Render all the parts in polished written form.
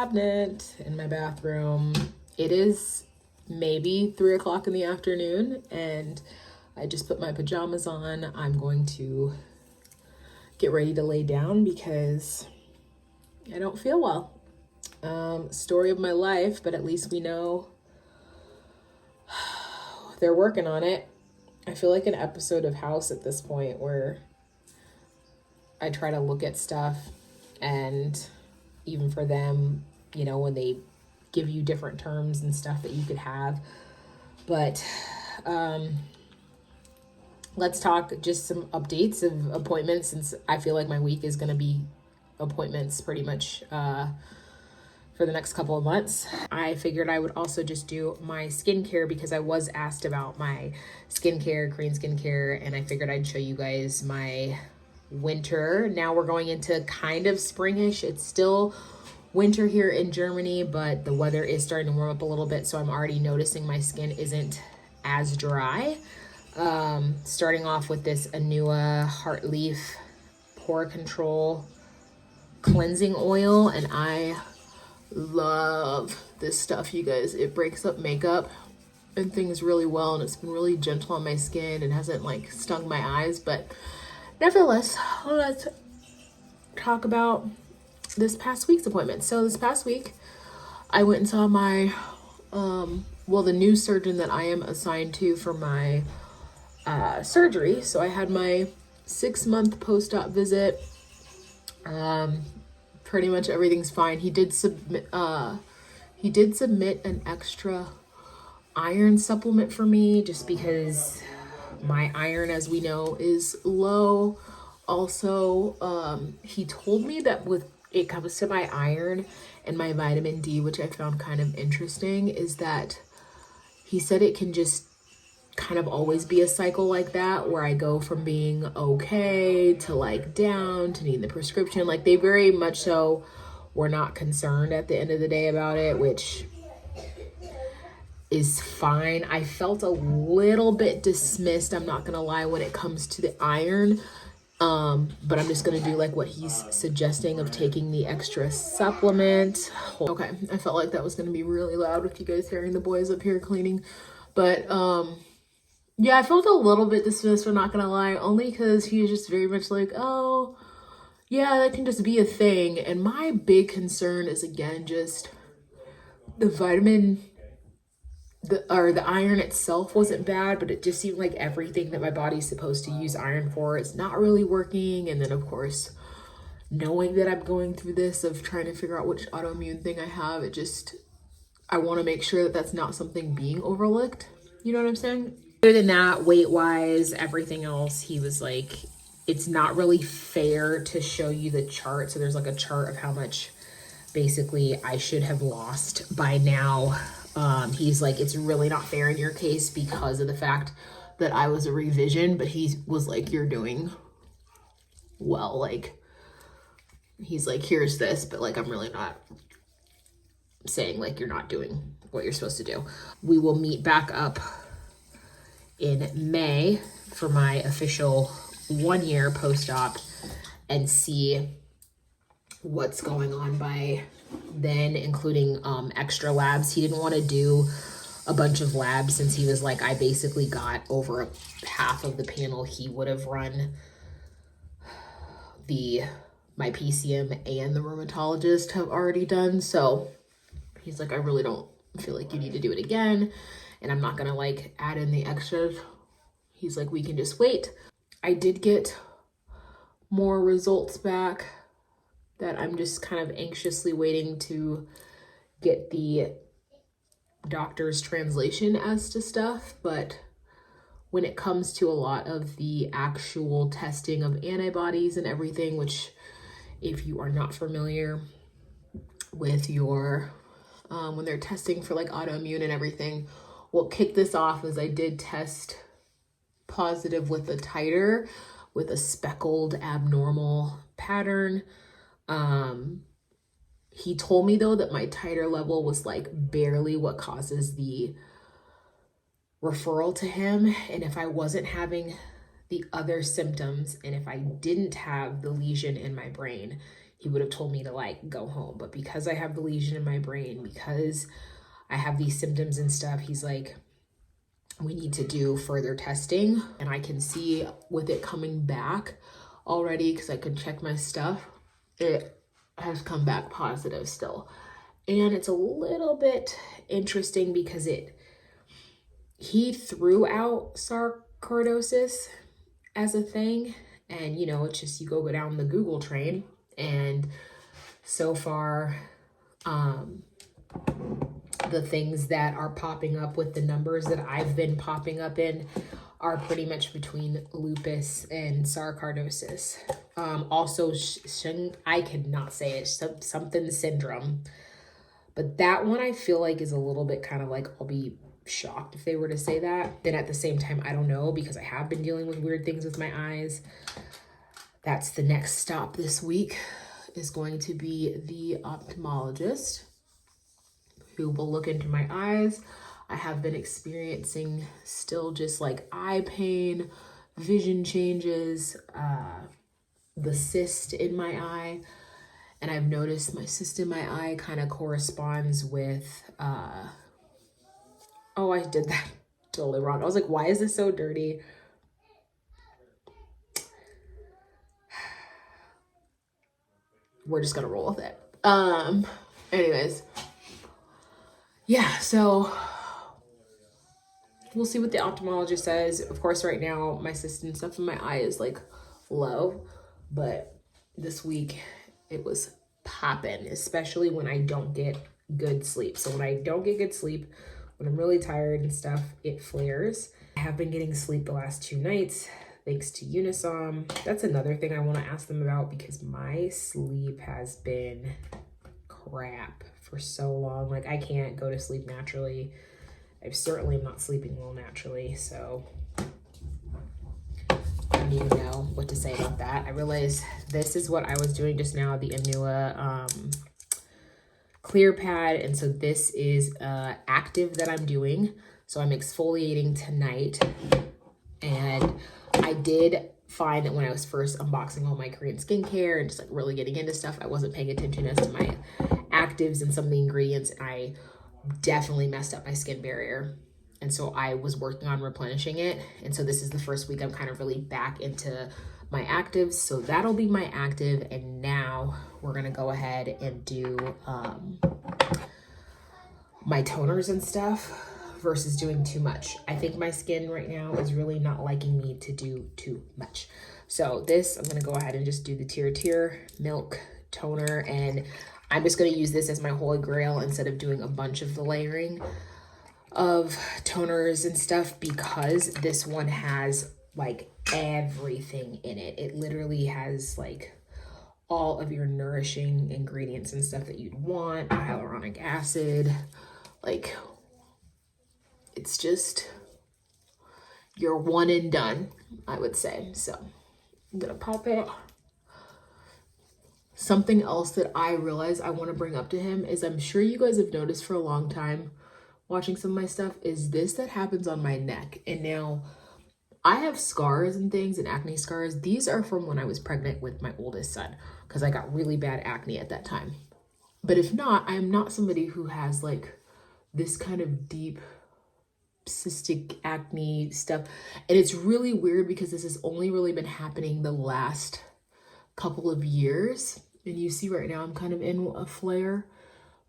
cabinet in my bathroom. It is maybe 3 o'clock in the afternoon and I just put my pajamas on. I'm going to get ready to lay down because I don't feel well. Story of my life, but at least we know they're working on it. I feel like an episode of House at this point where I try to look at stuff, and even for them, you know, when they give you different terms and stuff that you could have. But let's talk just some updates of appointments, since I feel like my week is going to be appointments pretty much for the next couple of months. I figured I would also just do my skincare because I was asked about my skincare, Korean skincare, and I figured I'd show you guys my winter. Now we're going into kind of springish. It's still winter here in Germany, but the weather is starting to warm up a little bit, so I'm already noticing my skin isn't as dry. Starting off with this Anua Heart Leaf Pore Control Cleansing Oil, and I love this stuff, you guys. It breaks up makeup and things really well, and it's been really gentle on my skin and hasn't like stung my eyes. But nevertheless, let's talk about this past week's appointment. So this past week I went and saw my the new surgeon that I am assigned to for my surgery. So I had my 6-month post-op visit. Pretty much everything's fine. He did submit an extra iron supplement for me just because my iron, as we know, is low. Also, he told me that with it comes to my iron and my vitamin D, which I found kind of interesting, is that he said it can just kind of always be a cycle like that where I go from being okay to like down to needing the prescription. Like they very much so were not concerned at the end of the day about it, which is fine. I felt a little bit dismissed, I'm not gonna lie, when it comes to the iron. But I'm just gonna do like what he's suggesting of taking the extra supplement. Okay, I felt like that was gonna be really loud with you guys hearing the boys up here cleaning. But yeah, I felt a little bit dismissed, I'm not gonna lie, only because he was just very much like, oh, yeah, that can just be a thing. And my big concern is, again, just the the iron itself wasn't bad, but it just seemed like everything that my body's supposed to use iron for is not really working. And then, of course, knowing that I'm going through this of trying to figure out which autoimmune thing I have, I want to make sure that that's not something being overlooked. You know what I'm saying? Other than that, weight-wise, everything else, he was like, it's not really fair to show you the chart. So there's like a chart of how much basically I should have lost by now. He's like, it's really not fair in your case because of the fact that I was a revision, but he was like, you're doing well. Like, he's like, here's this, but like, I'm really not saying like you're not doing what you're supposed to do. We will meet back up in May for my official 1-year post-op and see what's going on by then, including extra labs. He didn't want to do a bunch of labs since he was like, I basically got over half of the panel he would have run my PCM and the rheumatologist have already done. So he's like, I really don't feel like you need to do it again, and I'm not gonna like add in the extras. He's like, we can just wait. I did get more results back that I'm just kind of anxiously waiting to get the doctor's translation as to stuff. But when it comes to a lot of the actual testing of antibodies and everything, which if you are not familiar with your when they're testing for like autoimmune and everything, what kicked this off is I did test positive with a titer with a speckled abnormal pattern. He told me though that my titer level was like barely what causes the referral to him, and if I wasn't having the other symptoms and if I didn't have the lesion in my brain, he would have told me to like go home. But because I have the lesion in my brain, because I have these symptoms and stuff, he's like, we need to do further testing. And I can see with it coming back already, because I could check my stuff, it has come back positive still. And it's a little bit interesting because he threw out sarcoidosis as a thing. And, you know, it's just, you go down the Google train, and so far, the things that are popping up with the numbers that I've been popping up in are pretty much between lupus and sarcoidosis. Also, I cannot say it, something syndrome. But that one I feel like is a little bit kind of like, I'll be shocked if they were to say that. Then at the same time, I don't know, because I have been dealing with weird things with my eyes. That's the next stop this week, is going to be the ophthalmologist, who will look into my eyes. I have been experiencing still just like eye pain, vision changes, the cyst in my eye. And I've noticed my cyst in my eye kind of corresponds with, oh, I did that totally wrong. I was like, why is this so dirty? We're just gonna roll with it. Anyways, yeah, so we'll see what the ophthalmologist says. Of course, right now, my cyst and stuff in my eye is like low, but this week it was popping, especially when I don't get good sleep. So when I don't get good sleep, when I'm really tired and stuff, it flares. I have been getting sleep the last 2 nighs, thanks to Unisom. That's another thing I want to ask them about, because my sleep has been crap for so long. Like, I can't go to sleep naturally. I certainly am not sleeping well naturally, so I don't even know what to say about that. I realized this is what I was doing just now, the Anua clear pad, and so this is active that I'm doing. So I'm exfoliating tonight, and I did find that when I was first unboxing all my Korean skincare and just like really getting into stuff, I wasn't paying attention as to my actives and some of the ingredients, and I definitely messed up my skin barrier. And so I was working on replenishing it. And so this is the first week I'm kind of really back into my actives. So that'll be my active. And now we're gonna go ahead and do my toners and stuff versus doing too much. I think my skin right now is really not liking me to do too much. So this, I'm gonna go ahead and just do the Tier Milk Toner, and I'm just gonna use this as my holy grail instead of doing a bunch of the layering of toners and stuff, because this one has like everything in it. It literally has like all of your nourishing ingredients and stuff that you'd want, hyaluronic acid, like it's just your one and done, I would say. So I'm gonna pop it. Something else that I realize I want to bring up to him is, I'm sure you guys have noticed for a long time watching some of my stuff, is this that happens on my neck. And now I have scars and things, and acne scars. These are from when I was pregnant with my oldest son, because I got really bad acne at that time. But if not, I am not somebody who has like this kind of deep cystic acne stuff. And it's really weird because this has only really been happening the last couple of years. And you see right now I'm kind of in a flare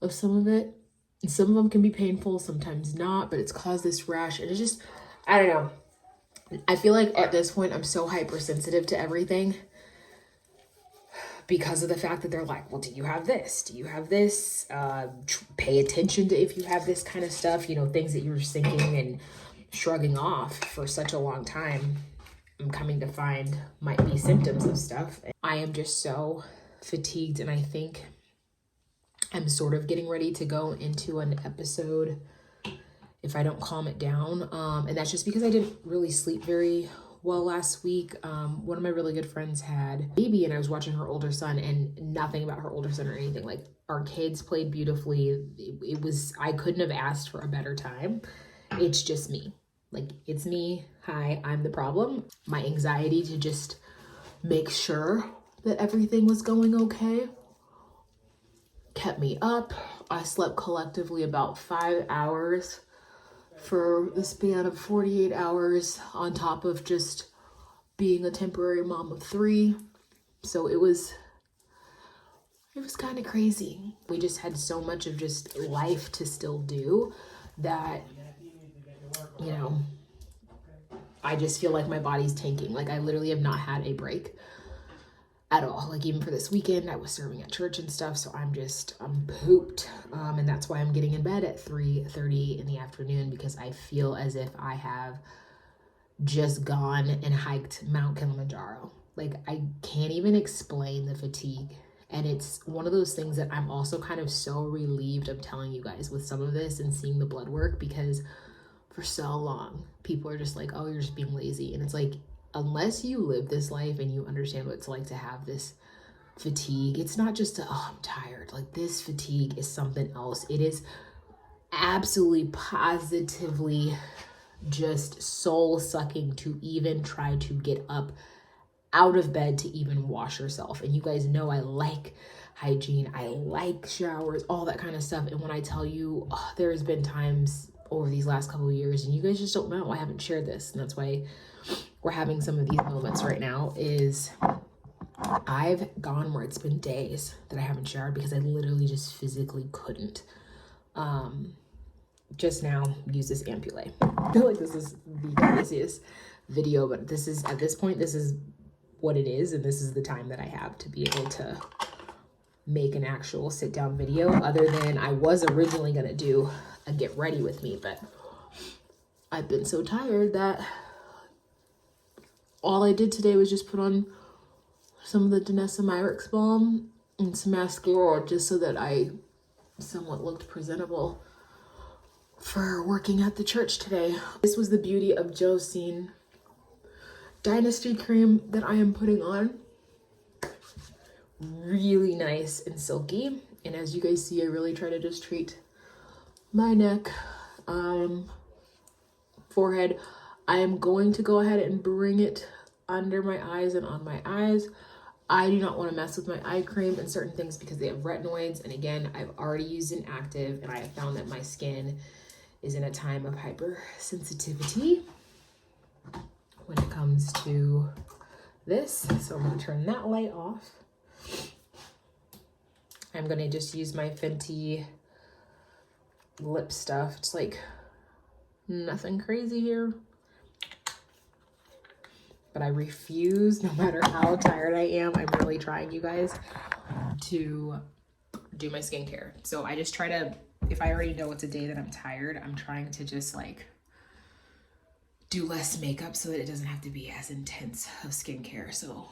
of some of it. And some of them can be painful, sometimes not, but it's caused this rash. And it's just, I don't know. I feel like at this point I'm so hypersensitive to everything because of the fact that they're like, well, do you have this? Do you have this? Pay attention to if you have this kind of stuff, you know, things that you're thinking and shrugging off for such a long time. I'm coming to find might be symptoms of stuff. I am just so fatigued, and I think I'm sort of getting ready to go into an episode if I don't calm it down. And that's just because I didn't really sleep very well last week. One of my really good friends had a baby, and I was watching her older son, and nothing about her older son or anything. Like, our kids played beautifully. It was, I couldn't have asked for a better time. It's just me. Like, it's me. Hi, I'm the problem. My anxiety to just make sure that everything was going okay kept me up. I slept collectively about 5 hours for the span of 48 hours on top of just being a temporary mom of 3. So it was kind of crazy. We just had so much of just life to still do that, you know, I just feel like my body's tanking. Like I literally have not had a break at all. Like even for this weekend, I was serving at church and stuff. So I'm pooped. And that's why I'm getting in bed at 3:30 in the afternoon, because I feel as if I have just gone and hiked Mount Kilimanjaro. Like I can't even explain the fatigue. And it's one of those things that I'm also kind of so relieved I'm telling you guys with some of this and seeing the blood work, because for so long people are just like, oh, you're just being lazy. And it's like, unless you live this life and you understand what it's like to have this fatigue, it's not just oh, I'm tired. Like this fatigue is something else. It is absolutely positively just soul sucking to even try to get up out of bed to even wash yourself. And you guys know I like hygiene, I like showers, all that kind of stuff. And when I tell you, there's been times over these last couple of years, and you guys just don't know, I haven't shared this, and that's why we're having some of these moments right now, is I've gone where it's been days that I haven't showered because I literally just physically couldn't. Just now use this ampule. I feel like this is the craziest video, but this is, at this point, this is what it is, and this is the time that I have to be able to make an actual sit down video, other than I was originally gonna do a get ready with me, but I've been so tired that all I did today was just put on some of the Danessa Myricks balm and some mascara just so that I somewhat looked presentable for working at the church today. This was the beauty of Josine Dynasty cream that I am putting on. Really nice and silky. And as you guys see, I really try to just treat my neck, forehead. I am going to go ahead and bring it under my eyes and on my eyes. I do not want to mess with my eye cream and certain things because they have retinoids. And again, I've already used an active, and I have found that my skin is in a time of hypersensitivity when it comes to this. So I'm going to turn that light off. I'm going to just use my Fenty lip stuff. It's like nothing crazy here. But I refuse, no matter how tired I am, I'm really trying, you guys, to do my skincare. So I just try to, if I already know it's a day that I'm tired, I'm trying to just like do less makeup so that it doesn't have to be as intense of skincare. So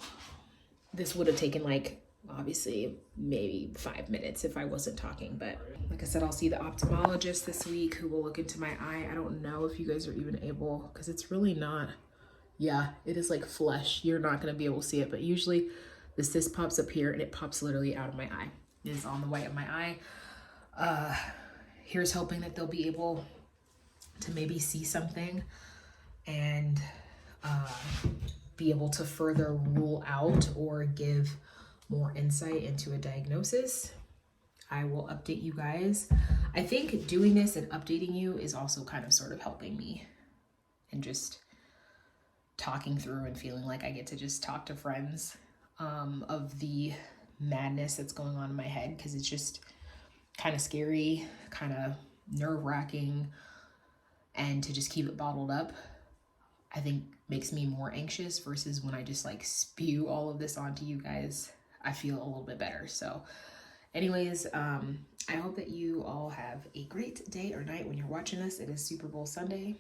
this would have taken like, obviously, maybe 5 minutes if I wasn't talking. But like I said, I'll see the ophthalmologist this week who will look into my eye. I don't know if you guys are even able, because it's really not, yeah, it is like flesh. You're not going to be able to see it, but usually the cyst pops up here and it pops literally out of my eye. It is on the white of my eye. Here's hoping that they'll be able to maybe see something and be able to further rule out or give more insight into a diagnosis. I will update you guys. I think doing this and updating you is also kind of sort of helping me and just talking through and feeling like I get to just talk to friends of the madness that's going on in my head, because it's just kind of scary, kind of nerve-wracking, and to just keep it bottled up, I think makes me more anxious versus when I just like spew all of this onto you guys, I feel a little bit better. So anyways, I hope that you all have a great day or night when you're watching this. It is Super Bowl Sunday.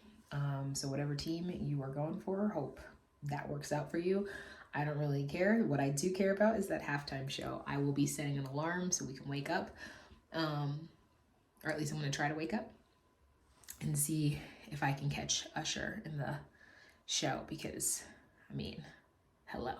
So whatever team you are going for, hope that works out for you. I don't really care. What I do care about is that halftime show. I will be setting an alarm so we can wake up. Or at least I'm going to try to wake up and see if I can catch Usher in the show, because, I mean, hello.